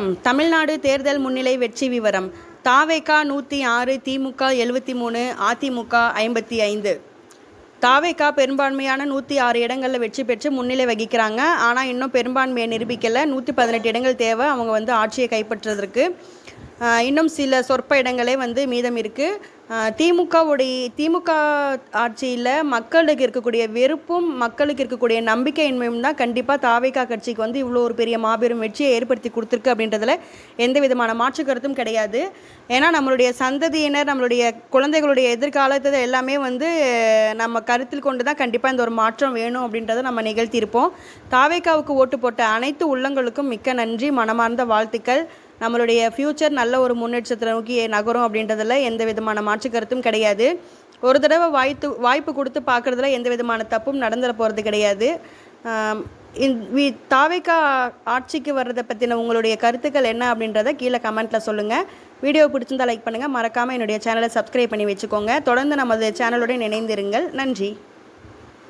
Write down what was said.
தமிழ்நாடு தேர்தல் முன்னிலை வெற்றி விவரம். தாவேகா 106, திமுக 73, அதிமுக 55. தாவேகா பெரும்பான்மையான 106 இடங்களில் வெற்றி பெற்று முன்னிலை வகிக்கிறாங்க. ஆனால் இன்னும் பெரும்பான்மையை நிரூபிக்கலை. 118 இடங்கள் தேவை அவங்க ஆட்சியை கைப்பற்றுவதற்கு. இன்னும் சில சொற்ப இடங்களே மீதம் இருக்குது. திமுக ஆட்சியில் மக்களுக்கு இருக்கக்கூடிய வெறுப்பும் மக்களுக்கு இருக்கக்கூடிய நம்பிக்கையின்மையும் தான் கண்டிப்பாக தாவேகா கட்சிக்கு இவ்வளோ ஒரு பெரிய மாபெரும் வெற்றியை ஏற்படுத்தி கொடுத்துருக்கு அப்படின்றதுல எந்த விதமான மாற்று கருத்தும் கிடையாது. ஏன்னா நம்மளுடைய சந்ததியினர், நம்மளுடைய குழந்தைகளுடைய எதிர்காலத்தை எல்லாமே நம்ம கருத்தில் கொண்டு தான் கண்டிப்பாக இந்த ஒரு மாற்றம் வேணும் அப்படின்றத நம்ம நிகழ்த்தியிருப்போம். தாவேகாவுக்கு ஓட்டு போட்ட அனைத்து உள்ளங்களுக்கும் மிக்க நன்றி, மனமார்ந்த வாழ்த்துக்கள். நம்மளுடைய ஃப்யூச்சர் நல்ல ஒரு முன்னேற்றத்தை நோக்கி நகரும் அப்படின்றதில் எந்த விதமான மாற்று கருத்தும் கிடையாது. ஒரு தடவை வாய்ப்பு கொடுத்து பார்க்குறதுல எந்த விதமான தப்பும் நடந்துட போகிறது கிடையாது. தாவேகா ஆட்சிக்கு வர்றதை பற்றின உங்களுடைய கருத்துக்கள் என்ன அப்படின்றத கீழே கமெண்ட்டில் சொல்லுங்கள். வீடியோ பிடிச்சிருந்தால் லைக் பண்ணுங்கள். மறக்காமல் என்னுடைய சேனலை சப்ஸ்கிரைப் பண்ணி வச்சுக்கோங்க. தொடர்ந்து நமது சேனலுடன் இணைந்திருங்கள். நன்றி.